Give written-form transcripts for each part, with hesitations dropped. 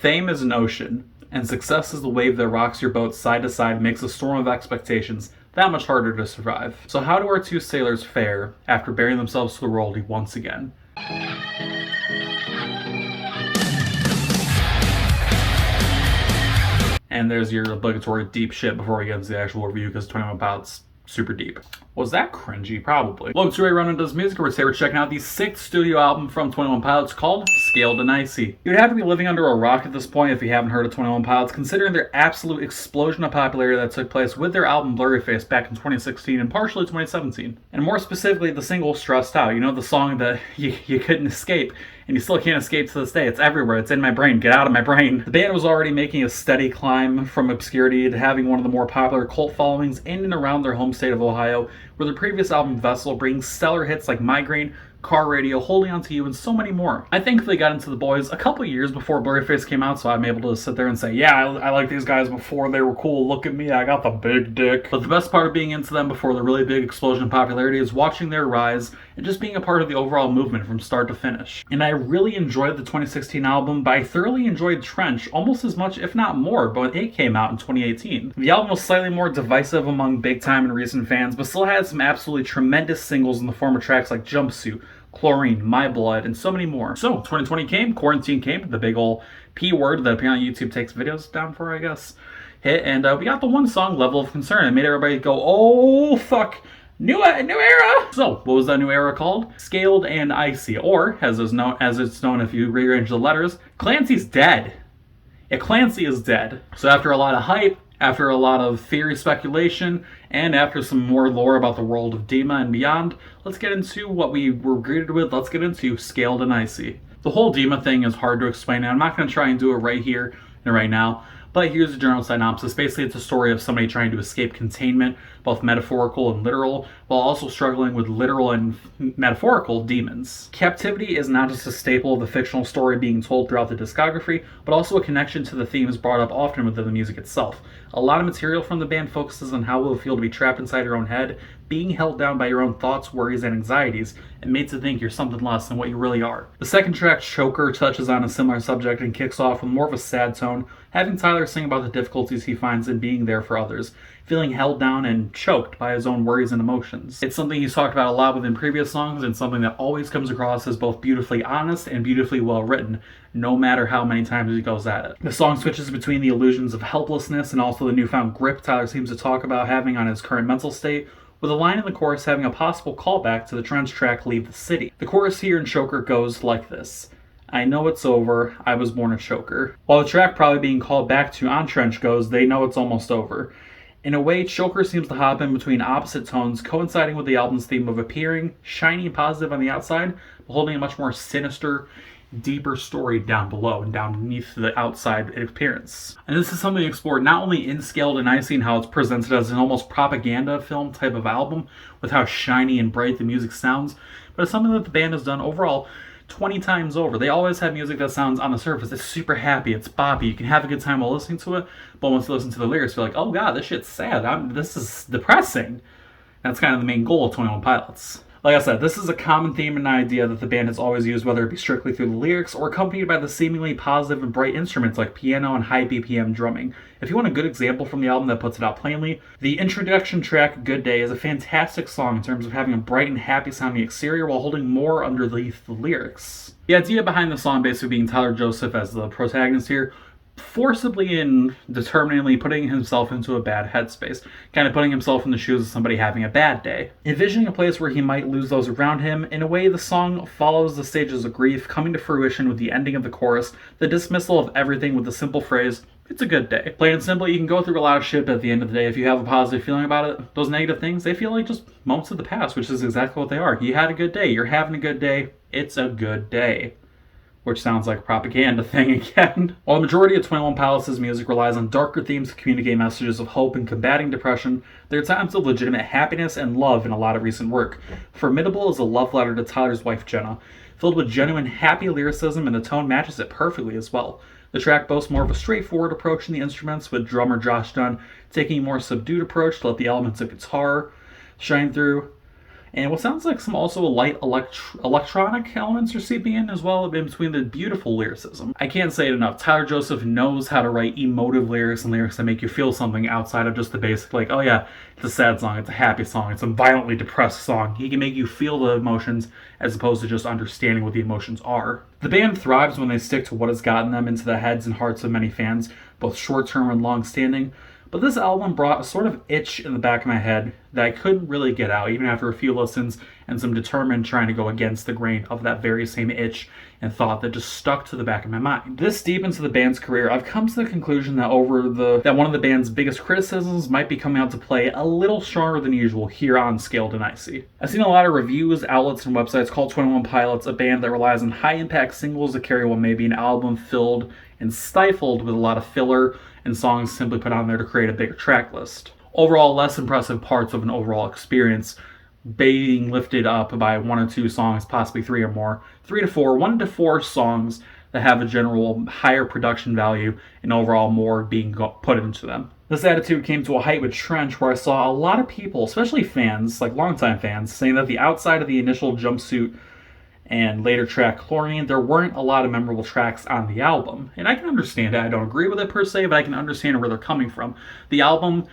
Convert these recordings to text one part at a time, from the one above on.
Fame is an ocean, and success is the wave that rocks your boat side to side and makes a storm of expectations that much harder to survive. So how do our two sailors fare after bearing themselves to the world once again? And there's your obligatory deep shit before we get into the actual review, because 21 Pilots super deep. Was that cringy? Probably. Welcome to Ray Ronan Does Music, where today we're checking out the 6th studio album from 21 Pilots called Scaled and Icy. You'd have to be living under a rock at this point if you haven't heard of 21 Pilots, considering their absolute explosion of popularity that took place with their album Blurryface back in 2016 and partially 2017. And more specifically, the single Stressed Out. You know, the song that you couldn't escape, and you still can't escape to this day. It's everywhere. It's in my brain. Get out of my brain. The band was already making a steady climb from obscurity to having one of the more popular cult followings in and around their home state of Ohio, where their previous album Vessel brings stellar hits like Migraine, Car Radio, Holding On To You, and so many more. I thankfully got into the boys a couple years before Blurryface came out, so I'm able to sit there and say, yeah, I like these guys before they were cool. Look at me, I got the big dick. But the best part of being into them before the really big explosion of popularity is watching their rise and just being a part of the overall movement from start to finish. And I really enjoyed the 2016 album, but I thoroughly enjoyed Trench almost as much, if not more, but it came out in 2018. The album was slightly more divisive among big time and recent fans, but still had some absolutely tremendous singles in the form of tracks like Jumpsuit, Chlorine, My Blood, and so many more. So, 2020 came, quarantine came, the big ol' P word that apparently YouTube takes videos down for, I guess, hit, and we got the one song, Level of Concern. It made everybody go, oh, fuck, new era! So, what was that new era called? Scaled and Icy, or, as it's known if you rearrange the letters, Clancy's dead. Yeah, Clancy is dead. So after a lot of hype, after a lot of theory speculation, and after some more lore about the world of Dima and beyond, let's get into what we were greeted with. Let's get into Scaled and Icy. The whole Dima thing is hard to explain, and I'm not going to try and do it right here and right now, but here's a general synopsis. Basically, it's a story of somebody trying to escape containment, both metaphorical and literal, while also struggling with literal and metaphorical demons. Captivity is not just a staple of the fictional story being told throughout the discography, but also a connection to the themes brought up often within the music itself. A lot of material from the band focuses on how it will feel to be trapped inside your own head, being held down by your own thoughts, worries, and anxieties, and made to think you're something less than what you really are. The second track, Choker, touches on a similar subject and kicks off with more of a sad tone, having Tyler sing about the difficulties he finds in being there for others, feeling held down and choked by his own worries and emotions. It's something he's talked about a lot within previous songs, and something that always comes across as both beautifully honest and beautifully well written, no matter how many times he goes at it. The song switches between the illusions of helplessness and also the newfound grip Tyler seems to talk about having on his current mental state, with a line in the chorus having a possible callback to the Trench track Leave the City. The chorus here in Choker goes like this: I know it's over, I was born a choker. While the track probably being called back to on Trench goes, they know it's almost over. In a way, Choker seems to hop in between opposite tones, coinciding with the album's theme of appearing shiny and positive on the outside, but holding a much more sinister, deeper story down below and down beneath the outside appearance. And this is something explored not only in Scaled and Icy and how it's presented as an almost propaganda film type of album, with how shiny and bright the music sounds, but it's something that the band has done overall 20 times over. They always have music that sounds on the surface, it's super happy, it's boppy, you can have a good time while listening to it, but once you listen to the lyrics, you're like, oh god, this shit's sad, this is depressing. That's kind of the main goal of 21 Pilots. Like I said, this is a common theme and idea that the band has always used, whether it be strictly through the lyrics or accompanied by the seemingly positive and bright instruments like piano and high BPM drumming. If you want a good example from the album that puts it out plainly, the introduction track, Good Day, is a fantastic song in terms of having a bright and happy sounding exterior while holding more underneath the lyrics. The idea behind the song basically being Tyler Joseph as the protagonist here, forcibly and determinedly putting himself into a bad headspace, kind of putting himself in the shoes of somebody having a bad day. Envisioning a place where he might lose those around him, in a way the song follows the stages of grief, coming to fruition with the ending of the chorus, the dismissal of everything with the simple phrase, it's a good day. Plain and simple, you can go through a lot of shit, but at the end of the day, if you have a positive feeling about it, those negative things, they feel like just moments of the past, which is exactly what they are. You had a good day, you're having a good day, it's a good day. Which sounds like a propaganda thing again. While the majority of 21 Pilots' music relies on darker themes to communicate messages of hope and combating depression, there are times of legitimate happiness and love in a lot of recent work. Formidable is a love letter to Tyler's wife Jenna, filled with genuine happy lyricism, and the tone matches it perfectly as well. The track boasts more of a straightforward approach in the instruments, with drummer Josh Dunn taking a more subdued approach to let the elements of guitar shine through. And what sounds like some also light electronic elements are seeping in as well in between the beautiful lyricism. I can't say it enough. Tyler Joseph knows how to write emotive lyrics and lyrics that make you feel something outside of just the basic, like, oh yeah, it's a sad song, it's a happy song, it's a violently depressed song. He can make you feel the emotions as opposed to just understanding what the emotions are. The band thrives when they stick to what has gotten them into the heads and hearts of many fans, both short-term and long-standing. But this album brought a sort of itch in the back of my head that I couldn't really get out, even after a few listens and some determined trying to go against the grain of that very same itch and thought that just stuck to the back of my mind. This deep into the band's career, I've come to the conclusion that that one of the band's biggest criticisms might be coming out to play a little stronger than usual here on Scaled and Icy. I've seen a lot of reviews, outlets, and websites call 21 Pilots a band that relies on high-impact singles to carry what may be an album filled and stifled with a lot of filler and songs simply put on there to create a bigger track list. Overall, less impressive parts of an overall experience being lifted up by 1 or 2 songs, possibly 3 or more. 3 to 4, 1 to 4 songs that have a general higher production value and overall more being put into them. This attitude came to a height with Trench, where I saw a lot of people, especially fans, like longtime fans, saying that the outside of the initial Jumpsuit and later track Chlorine, there weren't a lot of memorable tracks on the album. And I can understand it. I don't agree with it per se, but I can understand where they're coming from. The album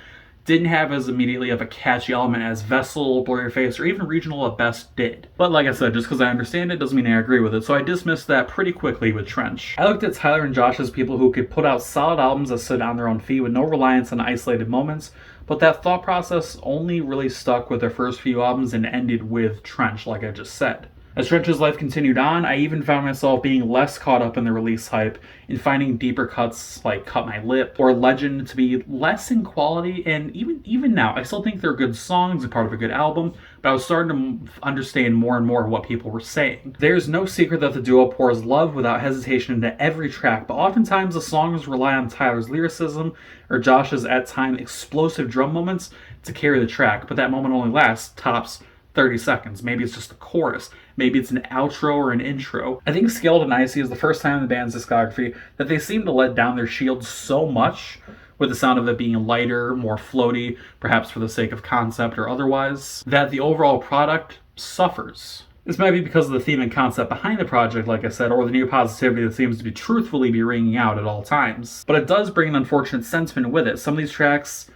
didn't have as immediately of a catchy element as Vessel, Blur Your Face, or even Regional at best did. But like I said, just because I understand it doesn't mean I agree with it, so I dismissed that pretty quickly with Trench. I looked at Tyler and Josh as people who could put out solid albums that stood on their own feet with no reliance on isolated moments, but that thought process only really stuck with their first few albums and ended with Trench, like I just said. As Trench's life continued on, I even found myself being less caught up in the release hype and finding deeper cuts like Cut My Lip or Legend to be less in quality, and even now, I still think they're good songs and part of a good album, but I was starting to understand more and more what people were saying. There's no secret that the duo pours love without hesitation into every track, but oftentimes the songs rely on Tyler's lyricism or Josh's at times explosive drum moments to carry the track, but that moment only lasts tops 30 seconds. Maybe it's just a chorus. Maybe it's an outro or an intro. I think Scaled and Icy is the first time in the band's discography that they seem to let down their shield so much, with the sound of it being lighter, more floaty, perhaps for the sake of concept or otherwise, that the overall product suffers. This might be because of the theme and concept behind the project, like I said, or the new positivity that seems to be truthfully be ringing out at all times. But it does bring an unfortunate sentiment with it. Some of these tracks,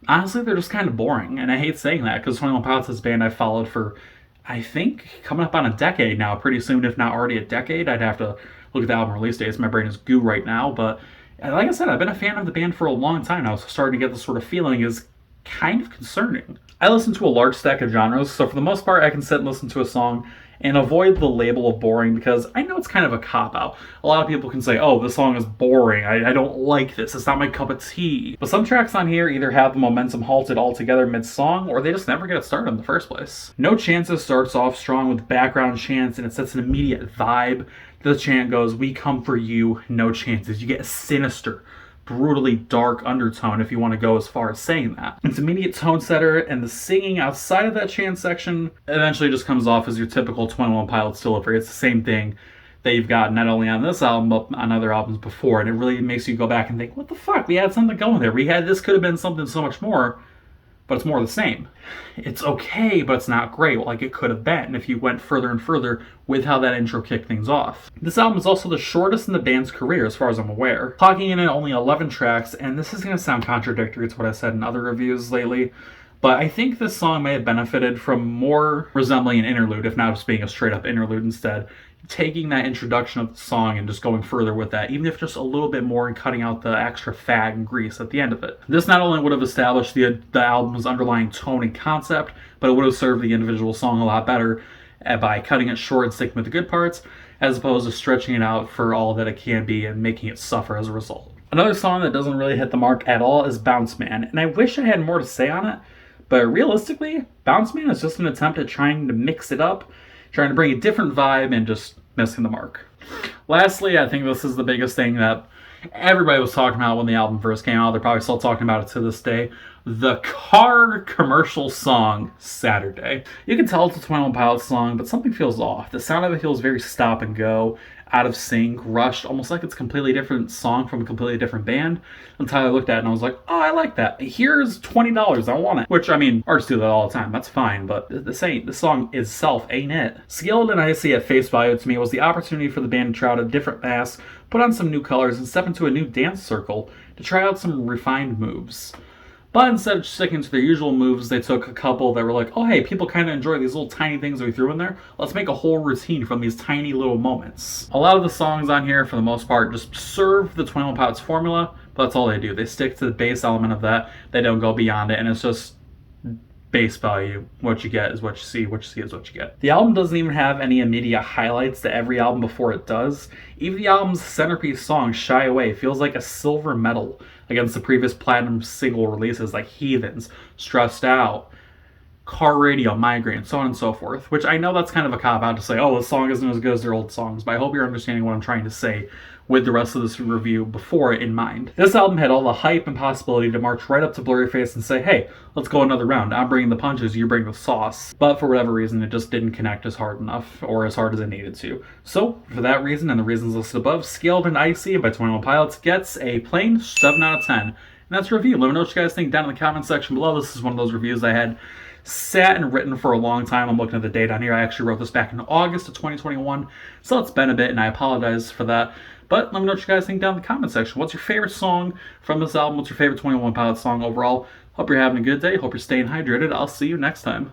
honestly, they're just kind of boring, and I hate saying that because 21 Pilots is a band I've followed for, I think, coming up on a decade now, pretty soon, if not already a decade. I'd have to look at the album release dates. My brain is goo right now, but like I said, I've been a fan of the band for a long time now, so starting to get this sort of feeling is kind of concerning. I listen to a large stack of genres, so for the most part, I can sit and listen to a song and avoid the label of boring because I know it's kind of a cop-out. A lot of people can say, oh, this song is boring, I don't like this, it's not my cup of tea. But some tracks on here either have the momentum halted altogether mid-song, or they just never get it started in the first place. No Chances starts off strong with background chants, and it sets an immediate vibe. The chant goes, we come for you, no chances. You get a sinister, brutally dark undertone if you want to go as far as saying that. It's immediate tone setter, and the singing outside of that chant section eventually just comes off as your typical 21 Pilots delivery. It's the same thing that you've got not only on this album but on other albums before, and it really makes you go back and think, what the fuck, we had something going there. This could have been something so much more, but it's more the same. It's okay, but it's not great like it could have been if you went further and further with how that intro kicked things off. This album is also the shortest in the band's career as far as I'm aware, clocking in at only 11 tracks, and this is going to sound contradictory to what I said in other reviews lately, but I think this song may have benefited from more resembling an interlude, if not just being a straight up interlude instead. Taking that introduction of the song and just going further with that, even if just a little bit more, and cutting out the extra fat and grease at the end of it. This not only would have established the album's underlying tone and concept, but it would have served the individual song a lot better by cutting it short and sticking with the good parts, as opposed to stretching it out for all that it can be and making it suffer as a result. Another song that doesn't really hit the mark at all is Bounce Man, and I wish I had more to say on it, but realistically, Bounce Man is just an attempt at trying to mix it up, trying to bring a different vibe, and just missing the mark. Lastly, I think this is the biggest thing that everybody was talking about when the album first came out. They're probably still talking about it to this day. The car commercial song, Saturday. You can tell it's a 21 Pilots song, but something feels off. The sound of it feels very stop and go. out of sync, rushed, almost like it's a completely different song from a completely different band. Until I looked at it and I was like, oh, I like that. Here's $20, I want it. Which, I mean, artists do that all the time, that's fine, but the song itself ain't it. Skilled and Icy at face value to me was the opportunity for the band to try out a different mask, put on some new colors, and step into a new dance circle to try out some refined moves. But instead of sticking to their usual moves, they took a couple that were like, oh hey, people kind of enjoy these little tiny things that we threw in there. Let's make a whole routine from these tiny little moments. A lot of the songs on here, for the most part, just serve the 21 Pilots formula, but that's all they do. They stick to the base element of that. They don't go beyond it, and it's just base value. What you get is what you see. What you see is what you get. The album doesn't even have any immediate highlights to every album before it does. Even the album's centerpiece song, Shy Away, feels like a silver medal against the previous platinum single releases like Heathens, Stressed Out, Car Radio, Migraine, so on and so forth. Which I know that's kind of a cop-out to say, oh, this song isn't as good as their old songs, but I hope you're understanding what I'm trying to say with the rest of this review before it in mind. This album had all the hype and possibility to march right up to Blurryface and say, hey, let's go another round. I'm bringing the punches, you bring the sauce. But for whatever reason, it just didn't connect as hard enough, or as hard as it needed to. So, for that reason, and the reasons listed above, Skilled and Icy by 21 Pilots gets a plain 7 out of 10. And that's a review. Let me know what you guys think down in the comment section below. This is one of those reviews I had sat and written for a long time. I'm looking at the date on here. I actually wrote this back in August of 2021, so it's been a bit, and I apologize for that. But let me know what you guys think down in the comment section. What's your favorite song from this album? What's your favorite 21 Pilots song overall? Hope you're having a good day. Hope you're staying hydrated. I'll see you next time.